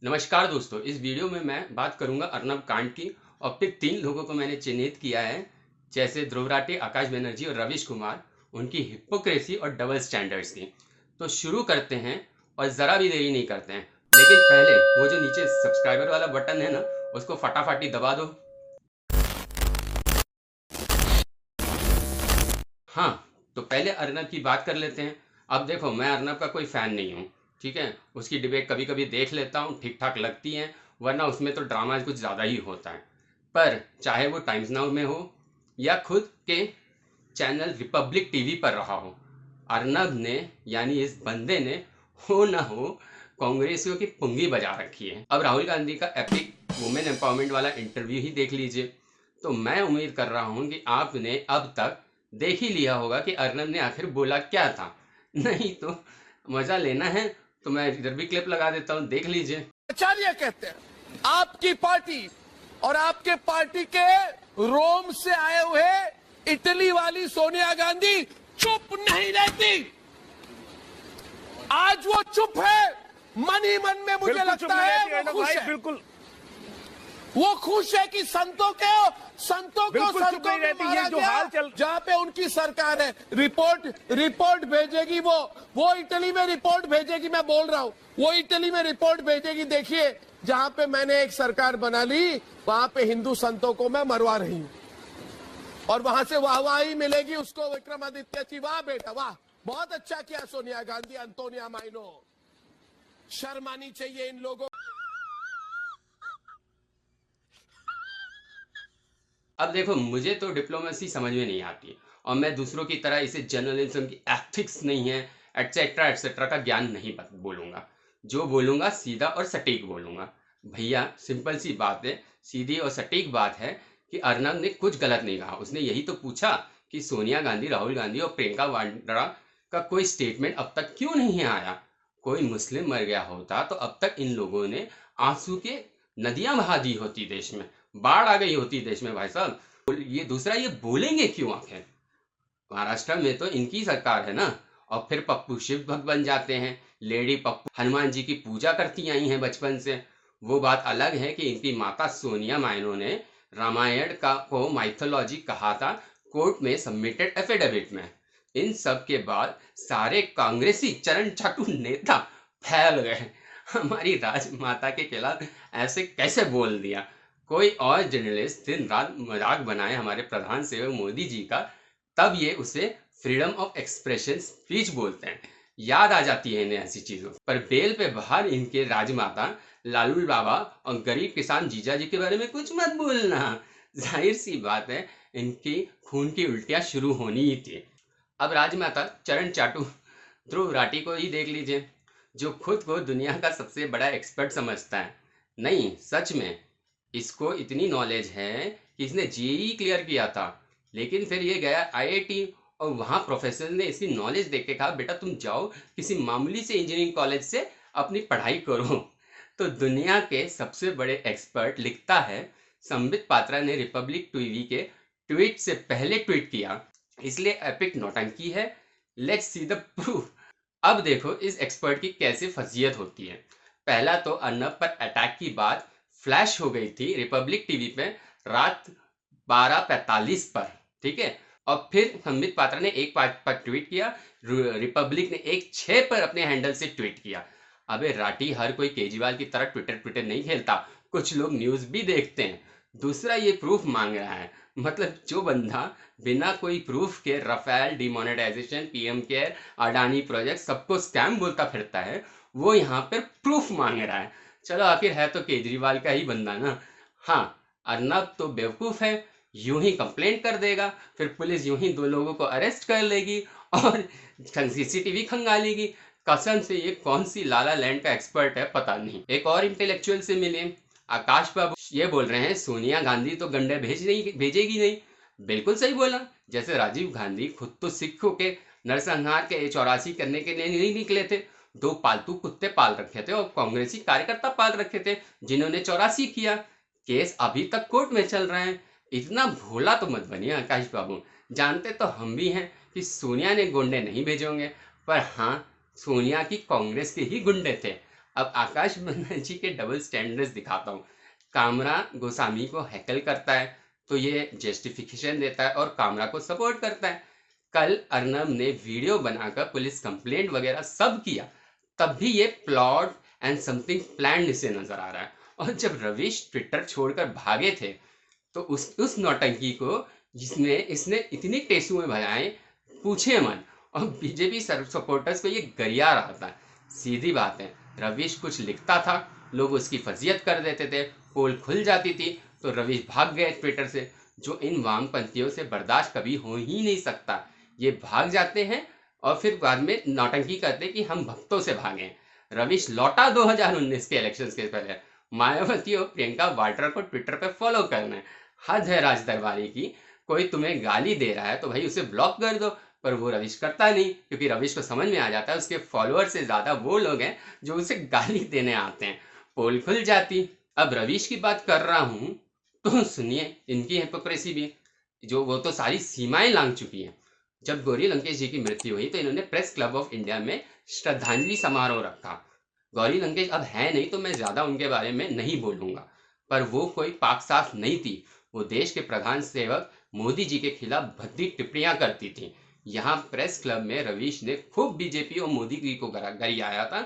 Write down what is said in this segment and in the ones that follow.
नमस्कार दोस्तों, इस वीडियो में मैं बात करूंगा अर्नब कांड की। और फिर 3 लोगों को मैंने चिन्हित किया है, जैसे ध्रुव राठी, आकाश बनर्जी और रवीश कुमार, उनकी हिपोक्रेसी और डबल स्टैंडर्ड्स की। तो शुरू करते हैं और ज़रा भी देरी नहीं करते हैं। लेकिन पहले वो जो नीचे सब्सक्राइबर वाला बटन है ना, उसको फटाफटी दबा दो। हाँ, तो पहले अर्नब की बात कर लेते हैं। अब देखो, मैं अर्नब का कोई फ़ैन नहीं हूँ, ठीक है। उसकी डिबेट कभी कभी देख लेता हूँ, ठीक ठाक लगती हैं, वरना उसमें तो ड्रामा कुछ ज़्यादा ही होता है। पर चाहे वो टाइम्स नाउ में हो या खुद के चैनल रिपब्लिक टीवी पर रहा हो, अर्नब ने यानी इस बंदे ने हो ना हो कांग्रेसियों की पुंगी बजा रखी है। अब राहुल गांधी का एपिक वुमेन एम्पावरमेंट वाला इंटरव्यू ही देख लीजिए। तो मैं उम्मीद कर रहा हूं कि आपने अब तक देख ही लिया होगा कि अर्नब ने आखिर बोला क्या था। नहीं तो मजा लेना है तो मैं इधर भी क्लिप लगा देता हूं, देख लीजिए। आचार्य कहते हैं आपकी पार्टी और आपके पार्टी के रोम से आए हुए इटली वाली सोनिया गांधी चुप नहीं रहती। आज वो चुप है, मन ही मन में मुझे लगता है वो खुश है। बिल्कुल वो खुश है कि संतों को संतों में मारा गया। जहां पे उनकी सरकार है, रिपोर्ट भेजेगी वो इटली में रिपोर्ट भेजेगी। मैं बोल रहा हूं, वो इटली में रिपोर्ट भेजेगी। देखिए, जहां पे मैंने एक सरकार बना ली, वहां पे हिंदू संतों को मैं मरवा रही हूं और वहां से वाहवाही मिलेगी उसको, विक्रमादित्य की। वाह बेटा वाह, बहुत अच्छा किया सोनिया गांधी, अंतोनिया माइनो। शर्म आनी चाहिए इन लोगों। अब देखो, मुझे तो डिप्लोमेसी समझ में नहीं आती और मैं दूसरों की तरह इसे जर्नलिज्म की एथिक्स नहीं है एटसेट्रा एटसेट्रा का ज्ञान नहीं बोलूंगा। जो बोलूंगा सीधा और सटीक बोलूंगा। भैया, सिंपल सी बात है, सीधी और सटीक बात है कि अर्नब ने कुछ गलत नहीं कहा। उसने यही तो पूछा कि सोनिया गांधी, राहुल गांधी और प्रियंका वाड्रा का कोई स्टेटमेंट अब तक क्यों नहीं आया। कोई मुस्लिम मर गया होता तो अब तक इन लोगों ने आंसू के नदियां बहा दी होती, देश में बाढ़ आ गई होती देश में। भाई साहब, ये दूसरा, ये बोलेंगे क्यों आखिर। महाराष्ट्र में तो इनकी सरकार है ना। और फिर पप्पू शिव भक्त बन जाते हैं। लेडी पप्पू हनुमान जी की पूजा करती आई हैं बचपन से। वो बात अलग है कि इनकी माता सोनिया माइनो ने रामायण का को माइथोलॉजी कहा था कोर्ट में सबमिटेड एफिडेविट में। इन सब के बाद सारे कांग्रेसी चरण चाटू नेता फैल गए। हमारी राजमाता के खिलाफ ऐसे कैसे बोल दिया। कोई और जर्नलिस्ट दिन रात मजाक बनाए हमारे प्रधान सेवक मोदी जी का, तब ये उसे फ्रीडम ऑफ एक्सप्रेशन स्पीच बोलते हैं। याद आ जाती है इन्हें ऐसी चीजों पर। बेल पे बाहर इनके राजमाता लालू बाबा और गरीब किसान जीजा जी के बारे में कुछ मत बोलना। जाहिर सी बात है, इनकी खून की उल्टियां शुरू होनी ही थी। अब राजमाता चरण चाटू ध्रुव राठी को ही देख लीजिए, जो खुद को दुनिया का सबसे बड़ा एक्सपर्ट समझता है। नहीं, सच में इसको इतनी नॉलेज है कि इसने जेईई क्लियर किया था, लेकिन फिर ये गया आईआईटी और वहां प्रोफेसर ने इसकी नॉलेज देख के कहा, बेटा तुम जाओ किसी मामूली से इंजीनियरिंग कॉलेज से अपनी पढ़ाई करो। तो दुनिया के सबसे बड़े एक्सपर्ट लिखता है, संबित पात्रा ने रिपब्लिक टीवी के ट्वीट से पहले ट्वीट किया, इसलिए एपिक नौटंकी है। Let's see the proof. अब देखो इस एक्सपर्ट की कैसे फजीयत होती है। पहला तो अर्नब पर अटैक की बात फ्लैश हो गई थी रिपब्लिक टीवी पे रात 12:45 पर, ठीक है। और फिर संबित पात्रा ने 1:05 पर ट्वीट किया, रिपब्लिक ने 1:06 पर अपने हैंडल से ट्वीट किया। अबे राठी, हर कोई केजरीवाल की तरह ट्विटर नहीं खेलता, कुछ लोग न्यूज भी देखते हैं। दूसरा, ये प्रूफ मांग रहा है, मतलब जो बंदा बिना कोई प्रूफ के Rafale, demonetisation, PM care, Adani project सबको स्कैम बोलता फिरता है, वो यहाँ पर प्रूफ मांग रहा है। चलो, आखिर है तो केजरीवाल का ही बंदा ना। हाँ, अर्नब तो बेवकूफ है, यूं ही कंप्लेंट कर देगा, फिर पुलिस यूं ही 2 लोगों को अरेस्ट कर लेगी और सीसीटीवी खंगालेगी। कसम से ये कौन सी लाला लैंड का एक्सपर्ट है पता नहीं। एक और इंटेलेक्चुअल से मिले, आकाश बाबू, ये बोल रहे हैं सोनिया गांधी तो गंडे भेजेगी नहीं। बिल्कुल सही बोला। जैसे राजीव गांधी खुद तो सिखों के नरसंहार के 84 करने के लिए नहीं निकले थे, 2 पालतू कुत्ते पाल रखे थे और कांग्रेसी कार्यकर्ता पाल रखे थे जिन्होंने 84 किया। केस अभी तक कोर्ट में चल रहे हैं। इतना भोला तो मत बनिए आकाश बाबू। जानते तो हम भी हैं कि सोनिया ने गुंडे नहीं भेजे होंगे, पर हाँ, सोनिया की कांग्रेस के ही गुंडे थे। अब आकाश बनर्जी के डबल स्टैंडर्ड्स दिखाता हूँ। कामरा गोस्वामी को हैकल करता है तो ये जस्टिफिकेशन देता है और कामरा को सपोर्ट करता है। कल अर्नब ने वीडियो बनाकर पुलिस कंप्लेंट वगैरह सब किया, तब भी ये प्लॉट एंड समथिंग प्लान इसे नजर आ रहा है। और जब रवीश ट्विटर छोड़कर भागे थे तो उस नौटंकी को जिसने इसने इतनी टेसुएं भजाएं पूछे मन, और बीजेपी सपोर्टर्स को ये गरिया रहा था। सीधी बात है, रवीश कुछ लिखता था, लोग उसकी फजीयत कर देते थे, पोल खुल जाती थी तो रवीश भाग गए ट्विटर से, जो इन वामपंथियों से बर्दाश्त कभी हो ही नहीं सकता। ये भाग जाते हैं और फिर बाद में नौटंकी करते कि हम भक्तों से भागे। रवीश लौटा 2019 के इलेक्शंस के पहले। मायावती और प्रियंका वाड्रा को ट्विटर पे फॉलो करना है। हद है राज दरबारी की। कोई तुम्हें गाली दे रहा है तो भाई उसे ब्लॉक कर दो, पर वो रवीश करता नहीं, क्योंकि रवीश को समझ में आ जाता है उसके फॉलोअर से ज्यादा वो लोग हैं जो उसे गाली देने आते हैं। पोल खुल जाती। अब रवीश की बात कर रहा हूं तो सुनिए इनकी हिपोक्रेसी भी, जो वो तो सारी सीमाएं लांघ चुकी है। जब गौरी लंकेश जी की मृत्यु हुई तो इन्होंने प्रेस क्लब ऑफ इंडिया में श्रद्धांजलि समारोह रखा। गौरी लंकेश अब है नहीं तो मैं ज्यादा उनके बारे में नहीं बोलूंगा, पर वो कोई पाक साफ नहीं थी। वो देश के प्रधान सेवक मोदी जी के खिलाफ भद्दी टिप्पणियां करती थी। यहाँ प्रेस क्लब में रवीश ने खूब बीजेपी और मोदी जी को गरियाया था,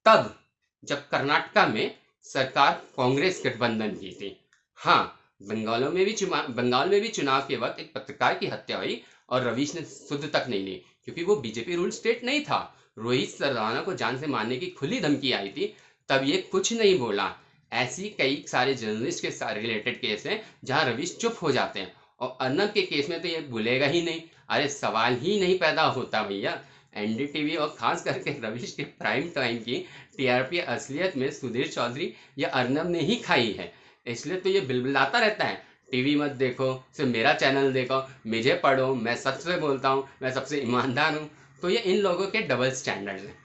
तब जब कर्नाटका में सरकार कांग्रेस गठबंधन की थी। हाँ, बंगाल में भी चुनाव के वक्त एक पत्रकार की हत्या हुई और रवीश ने सुध तक नहीं ली, क्योंकि वो बीजेपी रूल स्टेट नहीं था। रोहित सरदाना को जान से मारने की खुली धमकी आई थी, तब ये कुछ नहीं बोला। ऐसी कई सारे जर्नलिस्ट के साथ रिलेटेड केस हैं जहां रवीश चुप हो जाते हैं, और अर्नब के केस में तो ये भूलेगा ही नहीं। अरे सवाल ही नहीं पैदा होता भैया। एनडीटीवी और खास करके रवीश के प्राइम टाइम की टीआरपी असलियत में सुधीर चौधरी या अर्नब ने ही खाई है, इसलिए तो ये बिलबिलाता रहता है, टीवी मत देखो, सिर्फ मेरा चैनल देखो, मुझे पढ़ो, मैं सबसे बोलता हूँ, मैं सबसे ईमानदार हूँ। तो ये इन लोगों के डबल स्टैंडर्ड्स हैं।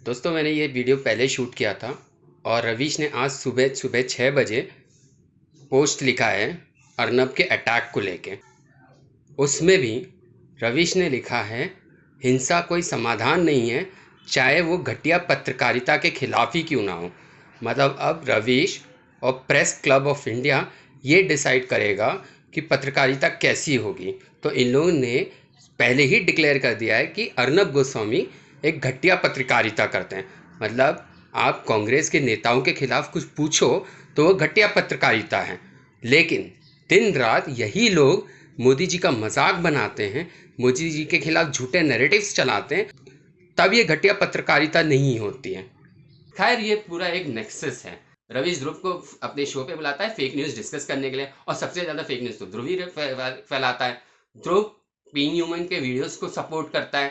दोस्तों, मैंने ये वीडियो पहले शूट किया था और रवीश ने आज सुबह 6 बजे पोस्ट लिखा है अर्नब के अटैक को लेके। उसमें भी रवीश ने लिखा है, हिंसा कोई समाधान नहीं है, चाहे वो घटिया पत्रकारिता के खिलाफ ही क्यों ना हो। मतलब अब रवीश और प्रेस क्लब ऑफ इंडिया ये डिसाइड करेगा कि पत्रकारिता कैसी होगी। तो इन लोगों ने पहले ही डिक्लेयर कर दिया है कि अर्नब गोस्वामी एक घटिया पत्रकारिता करते हैं। मतलब आप कांग्रेस के नेताओं के खिलाफ कुछ पूछो तो वो घटिया पत्रकारिता है, लेकिन दिन रात यही लोग मोदी जी का मजाक बनाते हैं, मोदी जी के खिलाफ झूठे नैरेटिव्स चलाते हैं, तब ये घटिया पत्रकारिता नहीं होती है। खैर, ये पूरा एक नेक्सस है। रवीश ध्रुव को अपने शो पे बुलाता है फेक न्यूज़ डिस्कस करने के लिए, और सबसे ज़्यादा फेक न्यूज़ तो ध्रुव ही फैलाता है। ध्रुव पी ह्यूमन के वीडियोस को सपोर्ट करता है।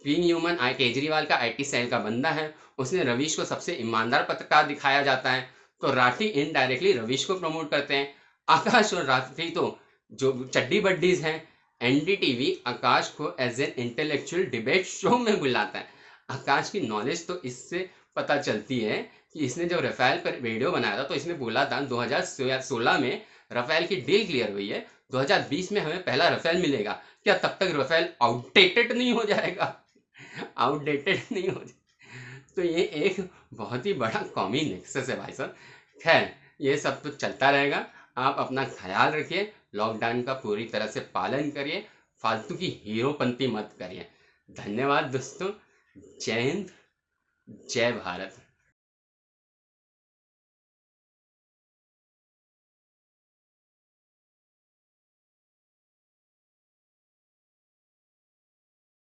पी ह्यूमन केजरीवाल का IT सेल का बंदा है, उसने रवीश को सबसे ईमानदार पत्रकार दिखाया जाता है, तो राठी इनडायरेक्टली रवीश को प्रमोट करते हैं। आकाश और राठी तो जो चड्डी बड्डीज हैं। एनडीटीवी आकाश को as an intellectual debate show में बुलाता है। आकाश की नॉलेज तो इससे पता चलती है कि इसने जब राफेल पर वीडियो बनाया था तो इसने बोला था 2016 में राफेल की डील क्लियर हुई है, 2020 में हमें पहला राफेल मिलेगा। क्या तब तक राफेल आउटडेटेड नहीं हो जाएगा? आउटडेटेड नहीं हो जाएगा। तो ये एक बहुत ही बड़ा कॉमी नेक्सस है भाई साहब। खैर, ये सब तो चलता रहेगा। आप अपना ख्याल रखिए, लॉकडाउन का पूरी तरह से पालन करिए, फालतू की हीरोपंती मत करिए। धन्यवाद दोस्तों। जय हिंद, जय भारत।